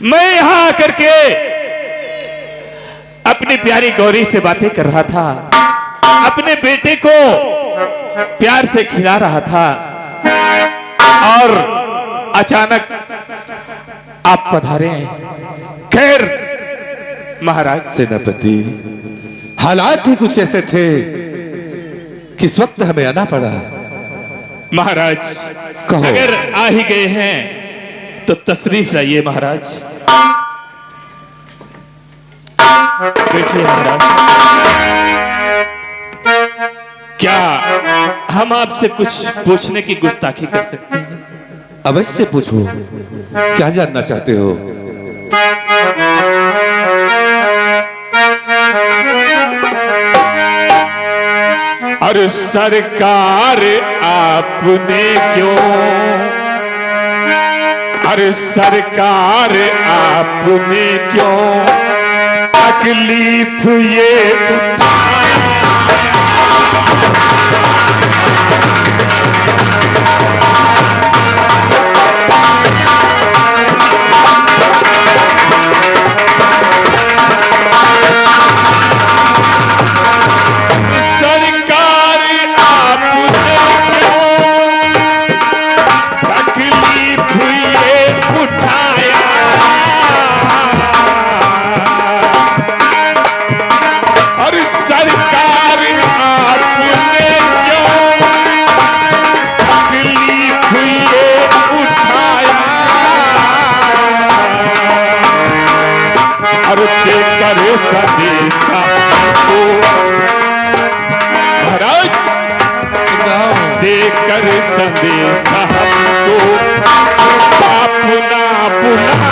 मैं यहां आकर के अपनी प्यारी गौरी से बातें कर रहा था, अपने बेटे को प्यार से खिला रहा था और अचानक आप पधारे हैं। खैर महाराज। सेनापति, हालात ही कुछ ऐसे थे कि इस वक्त हमें आना पड़ा। महाराज कहो। अगर आ ही गए हैं तो तशरीफ लाइए महाराज। बैठिए महाराज। क्या हम आपसे कुछ पूछने की गुस्ताखी कर सकते हैं? अवश्य पूछो, क्या जानना चाहते हो? और सरकार आपने क्यों, अरे सरकार आपने क्यों तकलीफ ये संदेशा को महाराज देकर संदेशा को अपना बुला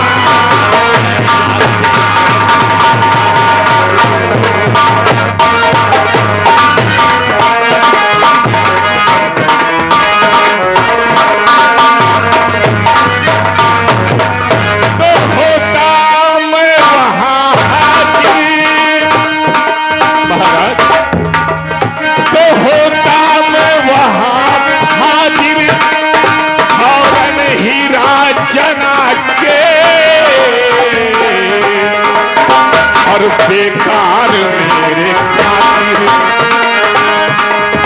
बेकार मेरे खातिर,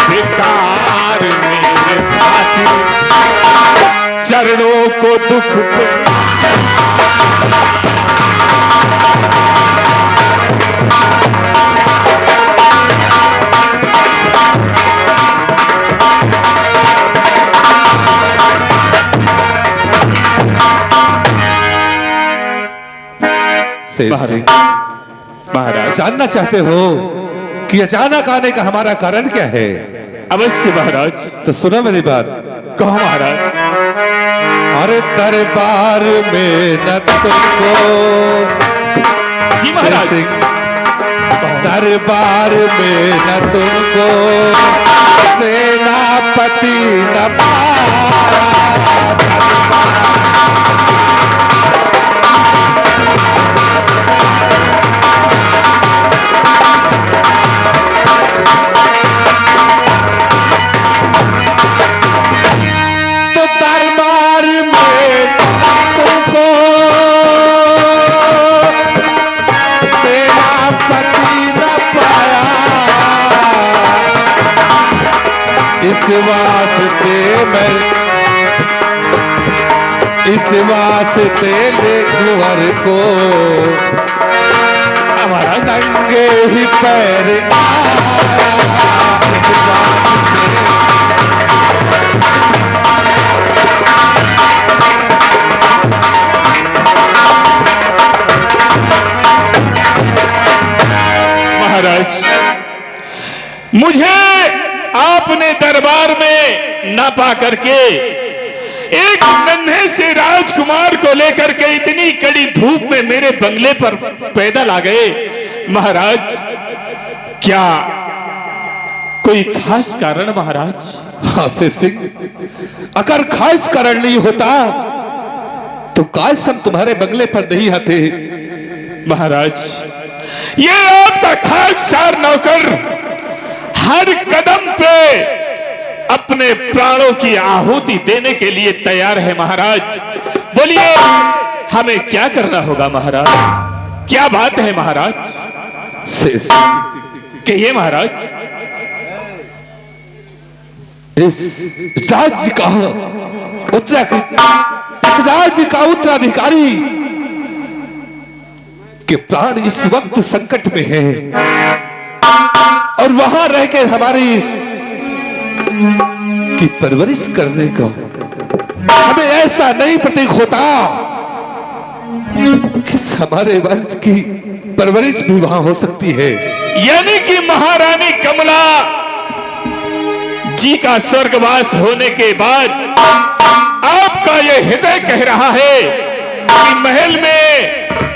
बेकार मेरे खातिर चरणों को दुख महाराज, जानना चाहते हो कि अचानक आने का हमारा कारण क्या है? अवश्य महाराज। तो सुनो मेरी बात। कहो महाराज। अरे दरबार में न तुमको, जी महाराज, दरबार में न तुमको सेनापति न पाया। इस वास्ते ले कुंवर को हमारा नंगे ही पैर आया। इस वास्ते महाराज, मुझे आपने दरबार में ना पा करके एक नन्हे से राजकुमार को लेकर के इतनी कड़ी धूप में मेरे बंगले पर पैदल आ गए। महाराज, क्या कोई खास कारण? महाराज हासिर सिंह, अगर खास कारण नहीं होता तो काश हम तुम्हारे बंगले पर नहीं आते। महाराज, ये आपका खाकसार नौकर हर कदम पे अपने प्राणों की आहुति देने के लिए तैयार है। महाराज बोलिए, हमें क्या करना होगा महाराज? क्या बात है महाराज? कहिए महाराज। इस राज्य का इस राज्य का उत्तराधिकारी के प्राण इस वक्त संकट में है और वहां रह के हमारी की परवरिश करने को हमें ऐसा नहीं प्रतीक होता कि हमारे वंश की परवरिश भी वहां हो सकती है। यानी कि महारानी कमला जी का स्वर्गवास होने के बाद आपका यह हृदय कह रहा है कि महल में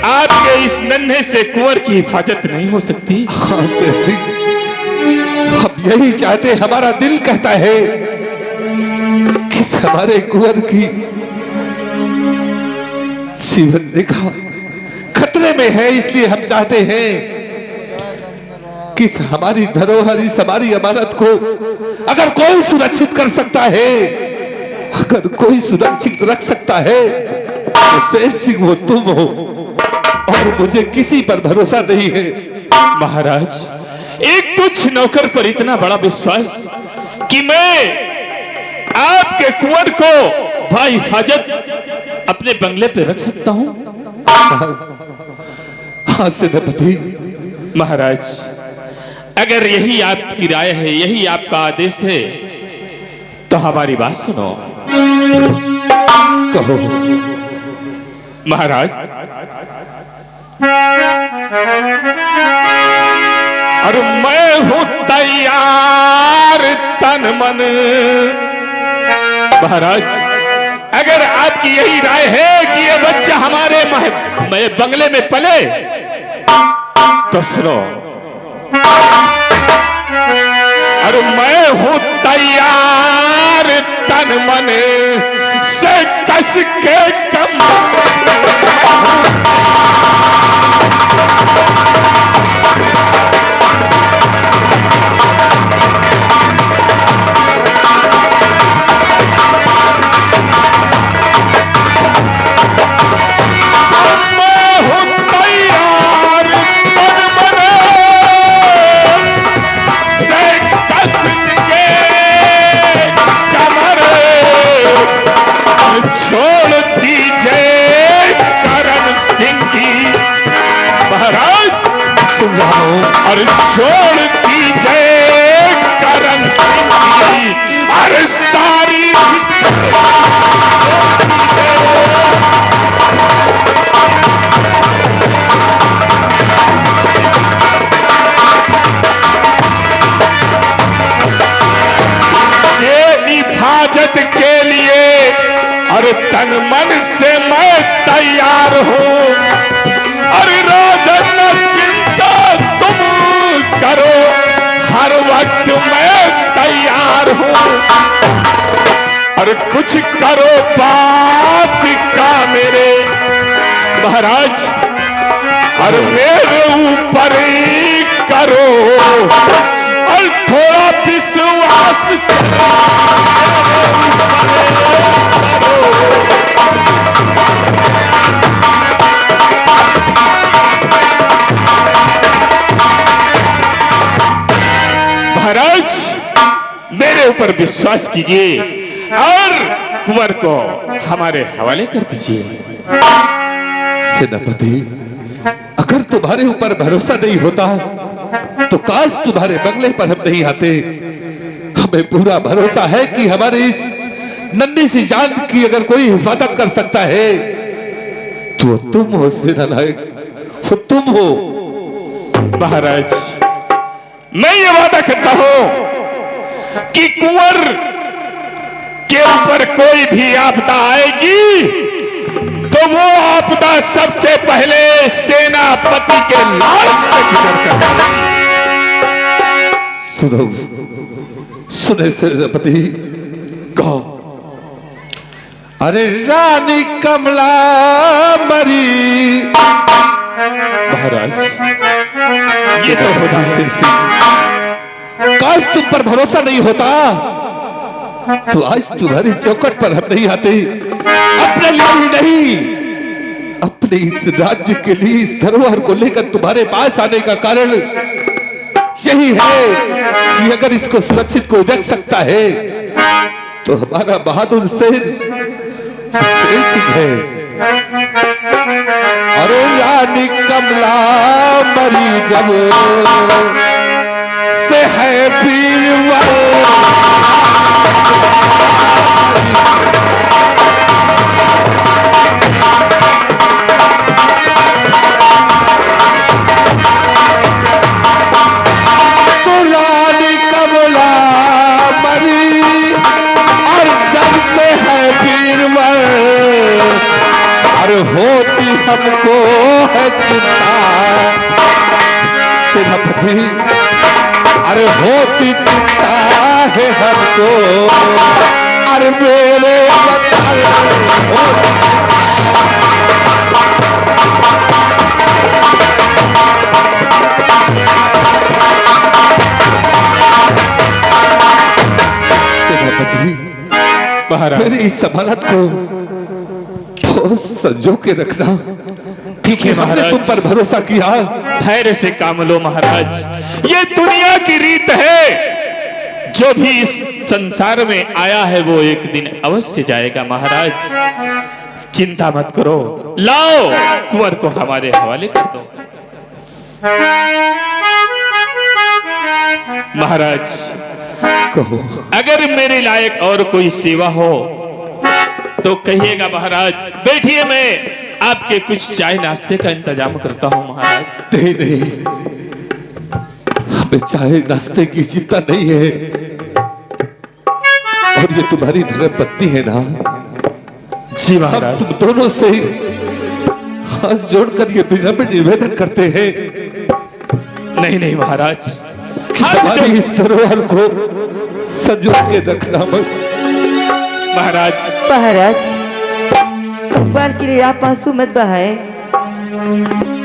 आपके इस नन्हे से कुंवर की हिफाजत नहीं हो सकती। हाँ सिंह, हम यही चाहते, हमारा दिल कहता है कि हमारे कुंवर की जीवन रेखा खतरे में है, इसलिए हम चाहते हैं कि हमारी धरोहर, इस हमारी अमानत को अगर कोई सुरक्षित कर सकता है, अगर कोई सुरक्षित रख सकता है तो शेर सिंह वो तुम हो और मुझे किसी पर भरोसा नहीं है। महाराज, एक तुच्छ नौकर पर इतना बड़ा विश्वास कि मैं आपके कुंवर को बाहिफाजत अपने बंगले पे रख सकता हूं। हाँ सेनापति। महाराज, अगर यही आपकी राय है, यही आपका आदेश है, तो हमारी बात सुनो। कहो महाराज। और मैं हूं तैयार तन मन। महाराज, अगर आपकी यही राय है कि ये बच्चा हमारे बंगले में पले, तो सुनो। और मैं हूं तैयार तन मन से कस के कम। छोड़ दीजिए करण सिंह की। महाराज सुन रहा हूं। और छोड़ दीजिए करण सिंह की। अरे सारी हिफाजत के लिए और तन मन से मैं तैयार हूं। और राजन चिंता तुम करो, हर वक्त मैं तैयार हूं। और कुछ करो बात का मेरे महाराज, और मेरे ऊपर ही करो, और थोड़ा विश्वास से महाराज मेरे ऊपर विश्वास कीजिए और कुंवर को हमारे हवाले कर दीजिए। सेनापति, अगर तुम्हारे ऊपर भरोसा नहीं होता तो काश तुम्हारे बंगले पर हम नहीं आते। हमें पूरा भरोसा है कि हमारे इस नन्ही सी जान की अगर कोई हिफाजत कर सकता है तो तुम हो सेनानायक, वो तुम हो। महाराज, मैं ये वादा करता हूं कि कुंवर के ऊपर कोई भी आपदा आएगी तो वो आपदा सबसे पहले सेनापति के लाश से गुजर कर। सुनो, सुने सेनापति, कहो। अरे रानी कमला मरी। महाराज, ये तो होता है। काश तुम पर भरोसा नहीं होता तो आज तुम्हारी चौखट पर हम नहीं आते। अपने लिए ही नहीं, अपने इस राज्य के लिए, इस धरोहर को लेकर तुम्हारे पास आने का कारण यही है कि अगर इसको सुरक्षित कोई रख सकता है तो हमारा बहादुर शेर सिंह है। अरे रानी कमला मरी जब से है बीरबल, तो रानी कमला मरी और जब से है बीरबल, अरे होती हमको है चिंता सेनापति, अरे होती चिंता है हमको, अरे मेरे वतन होती सेनापति। महाराज मेरी इस अमानत को बहुत संजो के रखना। ठीक है हमने महाराज, तुम पर भरोसा किया। धैर्य से काम लो महाराज। ये दुनिया की रीत है, जो भी इस संसार में आया है वो एक दिन अवश्य जाएगा महाराज। चिंता मत करो, लाओ कुंवर को हमारे हवाले कर दो। महाराज कहो। अगर मेरे लायक और कोई सेवा हो तो कहिएगा महाराज। बैठिए, मैं आपके कुछ चाय नाश्ते का इंतजाम करता हूं महाराज। नहीं नहीं, हमें चाय नाश्ते की चिंता नहीं है। और ये तुम्हारी धर्मपत्नी है ना, जी हम महाराज। तुम दोनों से हाथ जोड़कर ये विनम्र निवेदन करते हैं नहीं नहीं महाराज, कि हमारी इस धरोहर को संजो के रखना मत। महाराज। महाराज, भगवान के लिए आप आंसू मत बहाएं।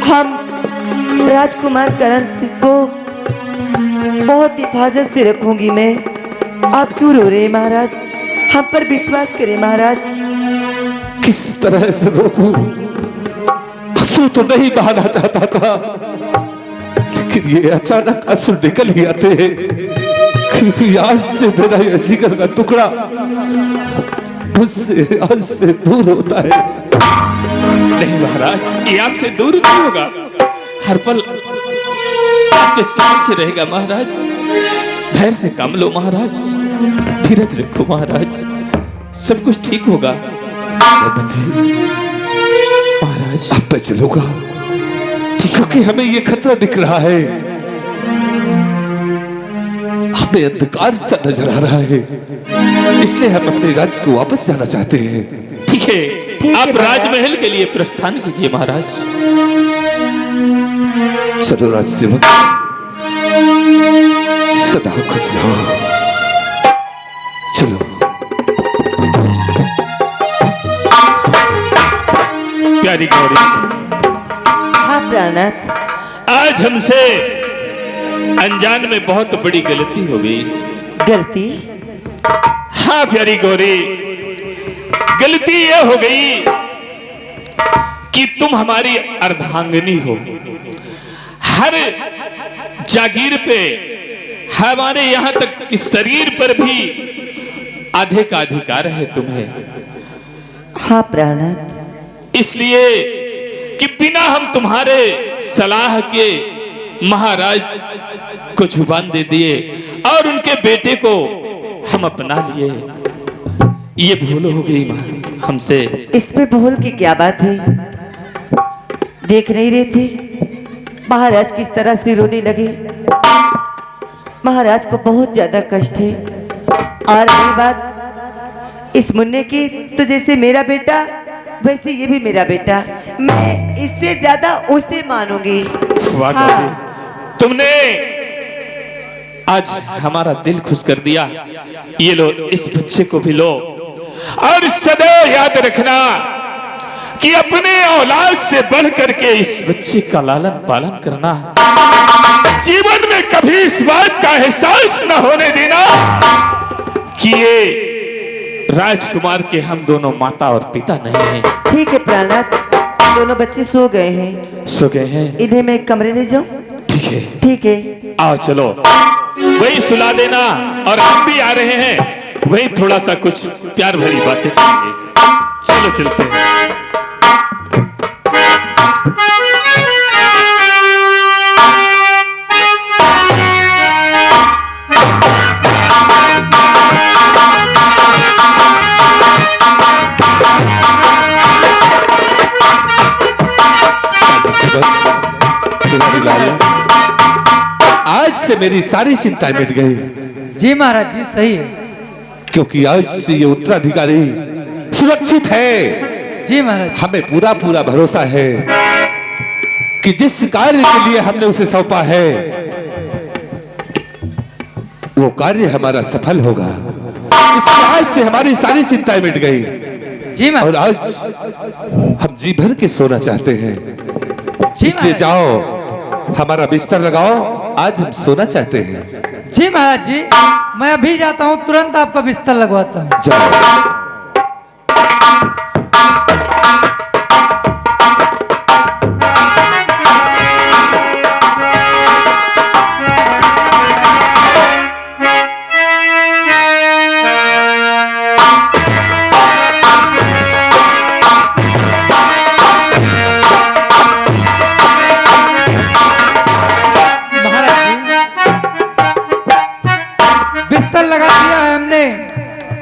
हम राजकुमार करण सिंह को बहुत हिफाजत से रखूंगी मैं। आप क्यों रो रहे हैं महाराज? हम पर विश्वास करें महाराज। किस तरह से रोकूं? आंसू तो नहीं बहाना चाहता था, लेकिन ये अचानक आंसू निकल ही आते हैं, क्योंकि आज से मेरा यह जिगर का टुकड़ा मुझसे आज से दूर होता है। नहीं महाराज, ये आपसे दूर नहीं होगा, हर पल आपके साथ रहेगा महाराज। धैर्य से काम लो महाराज, धीरज रखो महाराज, सब कुछ ठीक होगा महाराज। अब मैं चलूंगा, क्योंकि हमें ये खतरा दिख रहा है, हमें अंधकार सा नजर आ रहा है, इसलिए हम अपने राज्य को वापस जाना चाहते हैं। ठीक है, आप राजमहल के लिए प्रस्थान कीजिए महाराज। चलो राज सेवक, सदा खुश रहो। चलो। प्यारी गौरी, हाँ प्राणनाथ। आज हमसे अनजान में बहुत बड़ी गलती हो गई। गलती? हाँ प्यारी गौरी, गलती यह हो गई कि तुम हमारी अर्धांगिनी हो। हर जागीर पे, हमारे यहां तक कि शरीर पर भी आधे का अधिकार है तुम्हें। हाँ प्राणनाथ। इसलिए कि बिना हम तुम्हारे सलाह के महाराज को जुबान दे दिए और उनके बेटे को हम अपना लिए। ये भूल हो गई हमसे। इसमें भूल की क्या बात है? देख नहीं रहे थे महाराज किस तरह से रोने लगे? महाराज को बहुत ज्यादा कष्ट है। और रही बात इस मुन्ने की, तो जैसे मेरा बेटा वैसे ये भी मेरा बेटा। मैं इससे ज्यादा उसे मानूंगी। हाँ। तुमने आज हमारा दिल खुश कर दिया। ये लो, इस बच्चे को भी लो और सदैव याद रखना कि अपने औलाद से बढ़ करके इस बच्चे का लालन पालन करना। जीवन में कभी इस बात का एहसास न होने देना कि ये राजकुमार के हम दोनों माता और पिता नहीं हैं। ठीक है प्राणनाथ, दोनों बच्चे सो गए हैं। सो गए हैं? इन्हें मैं कमरे ले जाऊं? ठीक है। ठीक है। आओ चलो, वही सुला देना और हम भी आ रहे हैं, वही थोड़ा सा कुछ प्यार भरी बातें करेंगे। चलो चलते हैं। आज से मेरी सारी चिंताएं मिट गई। जी महाराज जी, सही है। क्योंकि आज से ये उत्तराधिकारी सुरक्षित है। जी महाराज। हमें पूरा पूरा भरोसा है कि जिस कार्य के लिए हमने उसे सौंपा है वो कार्य हमारा सफल होगा। इसलिए आज से हमारी सारी चिंताएं मिट गई। जी महाराज। और आज हम जी भर के सोना चाहते हैं। जी इसलिए महाराज। जाओ, हमारा बिस्तर लगाओ, आज हम सोना चाहते हैं। जी महाराज जी, मैं अभी जाता हूँ, तुरंत आपका बिस्तर लगवाता हूँ। जाओ।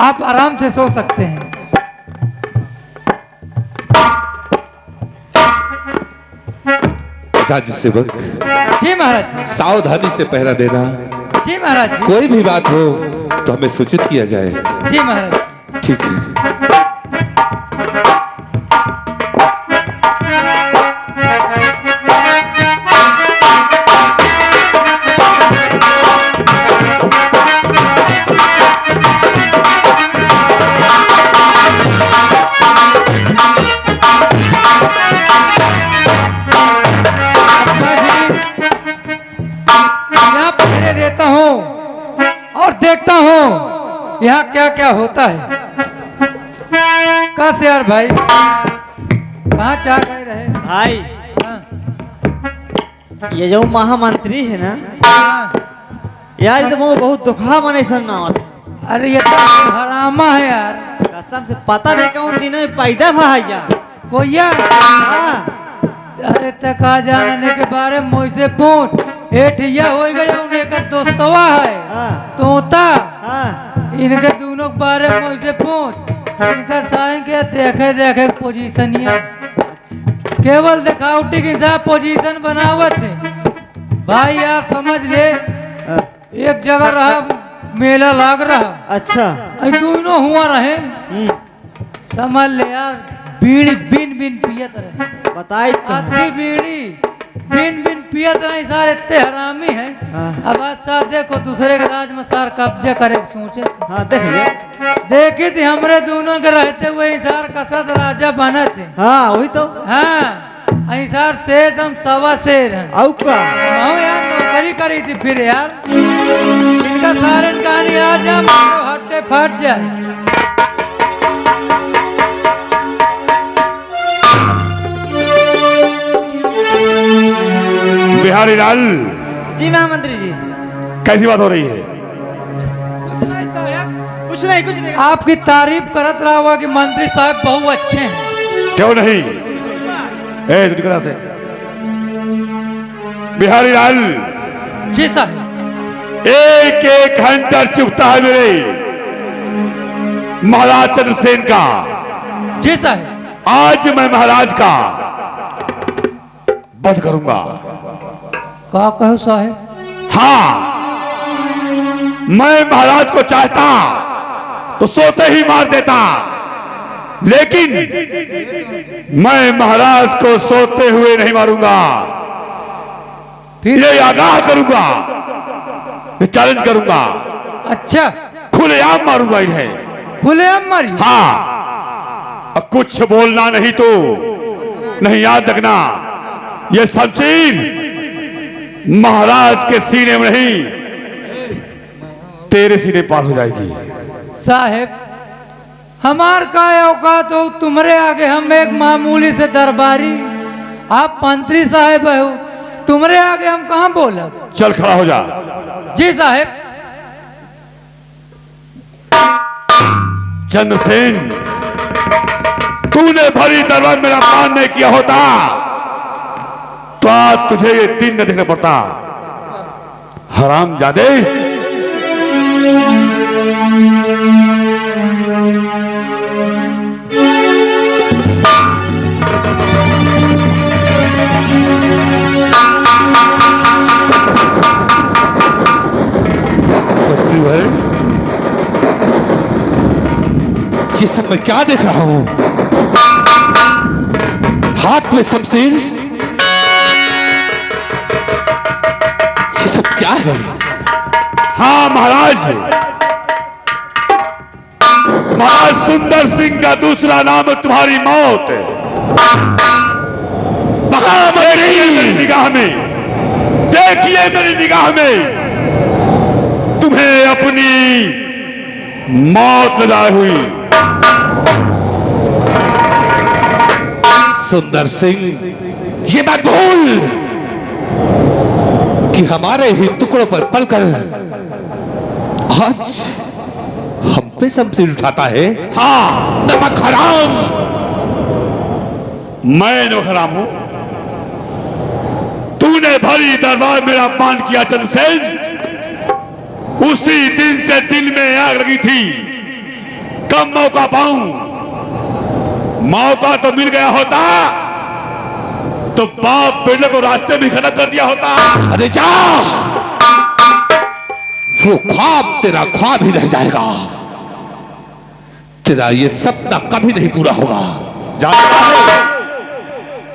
आप आराम से सो सकते हैं। राज सेवक, जी महाराज जी। सावधानी से पहरा देना। जी महाराज जी। कोई भी बात हो तो हमें सूचित किया जाए। जी महाराज। ठीक है। यहाँ क्या क्या होता है। कहाँ से यार भाई, कहाँ चाह गए रहे भाई? ये जो महामंत्री है ना यार, ये तो वो बहुत दुखा मने सुनना होता। अरे ये तो हरामा है यार, कसम से पता नहीं कौन दिन में पैदा भाईया कोई यार। अरे तका जानने के बारे में मुझसे पूछ। एठिया हो गया उन्हें कर दोस्तवा है तोता। इनके दोनों के बारे में मुझसे पूछ। इनका साइन के देखे देखे पोजीशन ही केवल दिखावटी के साथ पोजीशन बनावत है भाई। यार समझ ले, एक जगह रहा मेला लाग रहा। अच्छा। दोनों हुआ रहे, समझ ले यार। बीड़ी बिन बिन पियत रहे। बताई आधी बीड़ी बिन बिन पियत रहे। सारे इतने हरामी है। अब आज साथ देखो दूसरे के राज में सार कब्जे करे सोचे। हाँ देख ले, देखी थी हमरे दोनों के रहते हुए सार कसद राजा बने थे। हाँ वही तो। हाँ सार शेर हम सवा शेर हैं। यार नौकरी करी थी फिर यार। इनका सारे कहानी आ जा हड्डे फट जाए। बिहारी लाल जी महामंत्री जी, कैसी बात हो रही है? कुछ नहीं कुछ नहीं। आपकी तारीफ करत रहा हुआ कि मंत्री साहब बहुत अच्छे हैं। क्यों नहीं? तू निकल से। बिहारी लाल जी साहब। एक एक हंटर चुपता है मेरे महाराज चंद्रसेन का। जी साहब। आज मैं महाराज का वध करूंगा। क्या कहो साहब? हाँ, मैं महाराज को चाहता तो सोते ही मार देता, लेकिन मैं महाराज को सोते हुए नहीं मारूंगा। ये आगाह करूंगा, ये चैलेंज करूंगा। अच्छा, खुलेआम मारूंगा इन्हें। खुलेआम मारी? हाँ, और कुछ बोलना नहीं तो नहीं। याद रखना, ये शमशीर महाराज के सीने में नहीं, तेरे सीने पार हो जाएगी। साहेब हमार का औकात हो तुम्हारे आगे, हम एक मामूली से दरबारी, आप मंत्री साहब हो, तुम्हारे आगे हम कहाँ बोला। चल खड़ा हो जा। जी साहब। चंद्रसेन, तूने भरी दरबार मेरा मान नहीं किया होता तो आज तुझे ये दिन न देखना पड़ता। हरामजादे, मंत्रीवर, ये सब मैं क्या देख रहा हूं? हाथ में शमशीर, ये सब क्या है? हाँ महाराज, महाराज सुंदर सिंह का दूसरा नाम तुम्हारी मौत। देखिए मेरी निगाह में, देखिए मेरी निगाह में तुम्हें अपनी मौत नजर हुई। सुंदर सिंह, ये बात भूल कि हमारे ही टुकड़ों पर पलकर आज हम पे शमशीर उठाता है। हाँ, नमक हराम। मैं नमक हराम हूं? तूने भरी दरबार मेरा अपमान किया चंद्रसेन, उसी दिन से दिल में आग लगी थी। कब मौका पाऊं? मौका तो मिल गया होता तो बाप बेटे को रास्ते में खड़ा कर दिया होता। अरे जा, वो ख्वाब तेरा ख्वाब ही रह जाएगा। तेरा ये सपना कभी नहीं पूरा होगा।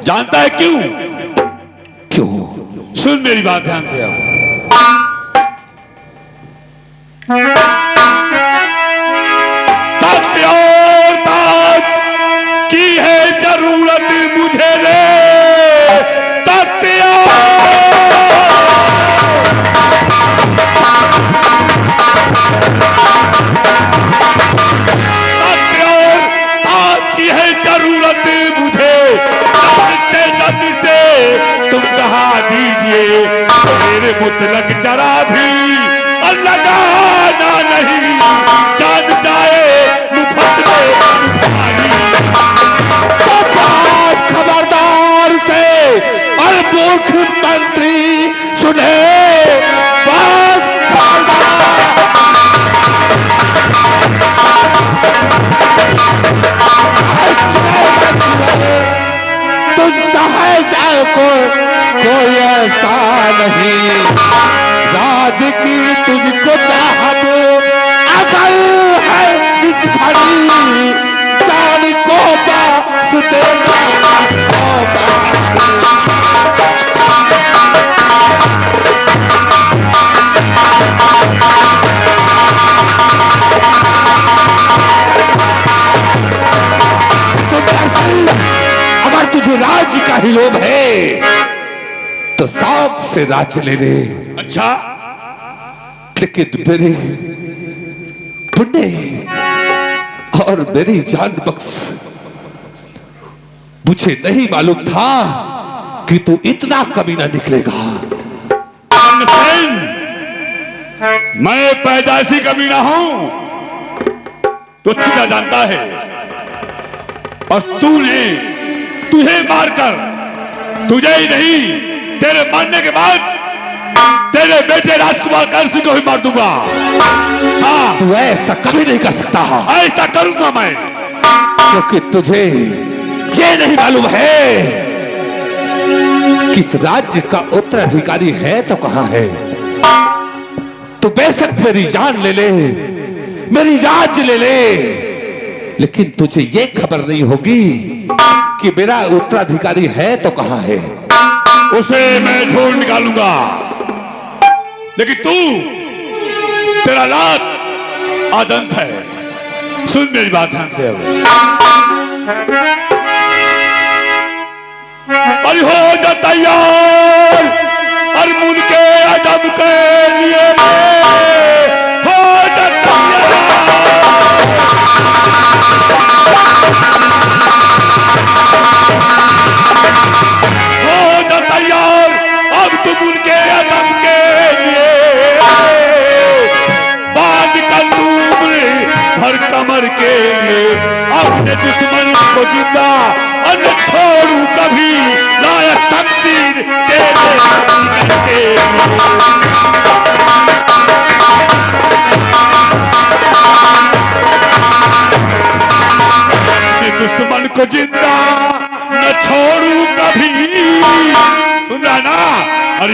जानता है क्यों? क्यों? सुन मेरी बात ध्यान से। अब तख्त और ताज की है जरूरत मुझे रे, तख्त और ताज की है जरूरत मुझे, जल्द से तुम कहा दीजिए मेरे मुतलक जरा भी लगाना नहीं, जान जाए मुफ्त में तुम्हारी। तो बात खबरदार से और मूर्ख मंत्री सुने, बात खबरदार। तो सहसा कोई ऐसा नहीं, राज की तुझको चाहत अकल है इस घड़ी, जान को पास दे जान को पास। अगर तुझे राज्य का ही लोभ है तो शौक से राज्य ले ले। अच्छा, लेकिन मेरी पुण्य और मेरी जान बख्श, मुझे नहीं मालूम था कि तू इतना कमीना निकलेगा। मैं पैदाइशी कमीना हूं तो अच्छी तरह जानता है, और तुझे मारकर तुझे ही नहीं, तेरे मारने के बाद तेरे बेटे राजकुमार करसी को भी मार दूंगा। हाँ, तू ऐसा कभी नहीं कर सकता। ऐसा करूंगा मैं, क्योंकि तुझे ये नहीं मालूम है किस राज्य का उत्तराधिकारी है तो कहां है। तू बेशक मेरी जान ले ले, मेरी राज्य ले ले, लेकिन तुझे ये खबर नहीं होगी कि मेरा उत्तराधिकारी है तो कहां है। उसे मैं ढूंढ निकालूंगा, लेकिन तेरा लात आदंत है। सुन मेरी बात ध्यान से। अब अरे हो जा तैयार, और मुल्के अजब के लिए हो जा तैयार।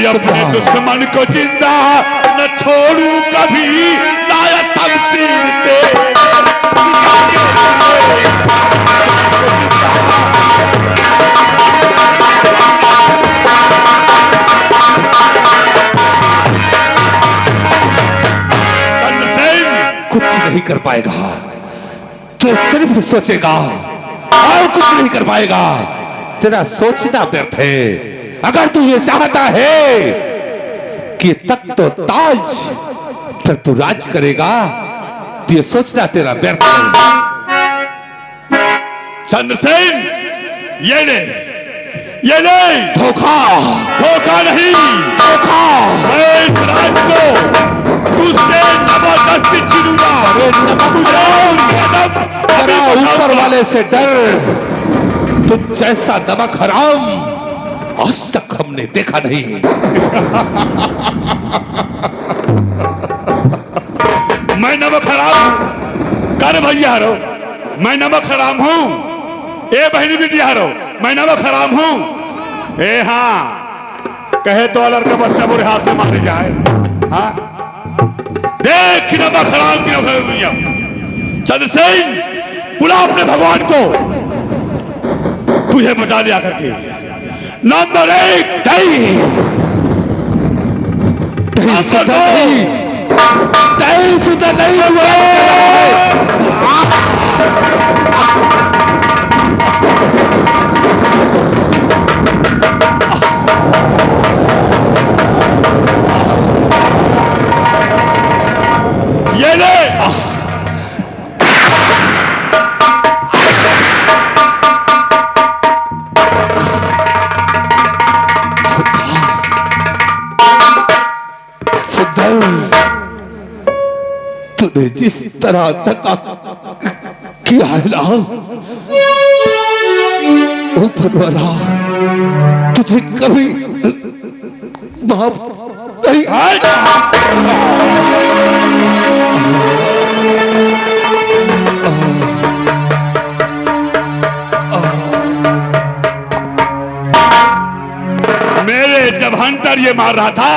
अपने दुश्मन को जिंदा न छोड़ू कभी, लाया शमशीर तेरे कुछ नहीं कर पाएगा, तो सिर्फ सोचेगा और कुछ नहीं कर पाएगा। तेरा सोचना व्यर्थ है। अगर तू ये चाहता है कि तख्त तो ताज पर तू राज करेगा, तो ये सोचना तेरा व्यर्थ है। चंद्रसेन, ये ले धोखा, धोखा नहीं, धोखा। मैं इस राज को तुझसे जबरदस्ती छीनूंगा। जरा ऊपर वाले से डर। तुझ जैसा नमक हराम आज तक हमने देखा नहीं। मैं नमक हराम कर भैया हरो, मैं नमक हराम हूं। ए बहनी बिटिया हरो, मैं नमक हराम हूं। ए हाँ, कहे तो लड़का बच्चा बुरे हाथ से मारे जाए। हाँ, देख नमक हराम की भैया। चंद्रसेन, बुला अपने भगवान को, तुझे बचा लिया करके। नंबर 1 दही सुधर नहीं, दही सुधर नहीं हुआ। ये ले तूने जिस तरह धक्का किया है ना, ऊपर वाला तुझे कभी माफ नहीं। मेरे जब हंटर ये मार रहा था,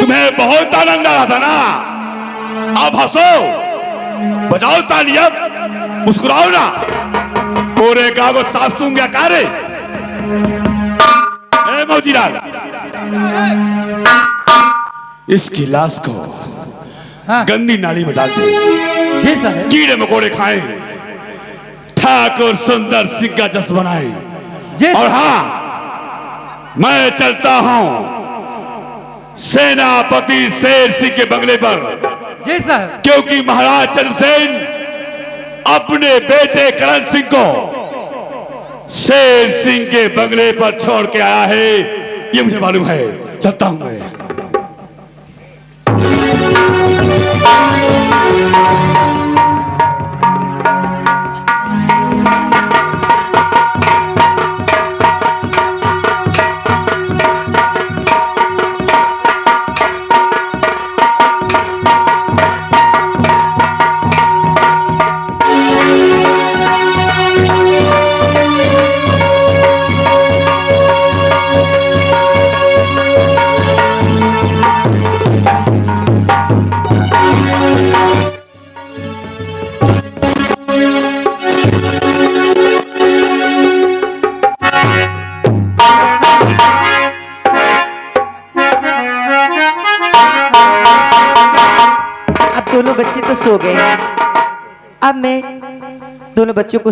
तुम्हें बहुत आनंद आ रहा था ना। अब हंसो, बजाओ ताली, अब मुस्कुराओ ना। पूरे गांव को साफ सूंगा कारे। मौजीलाल, इसकी लाश को हाँ। गंदी नाली में डाल दे। जी साहब। कीड़े मकोड़े खाएं, ठाकुर सुंदर सिंह का जस बनाए। जी और हाँ, मैं चलता हूं सेनापति शेर सिंह के बंगले पर, जी साहब। क्योंकि महाराज चंद्रसेन अपने बेटे करण सिंह को शेर सिंह के बंगले पर छोड़ के आया है, ये मुझे मालूम है। चलता हूं मैं। दोनों बच्चे तो सो गए हैं। अब मैं दोनों बच्चों को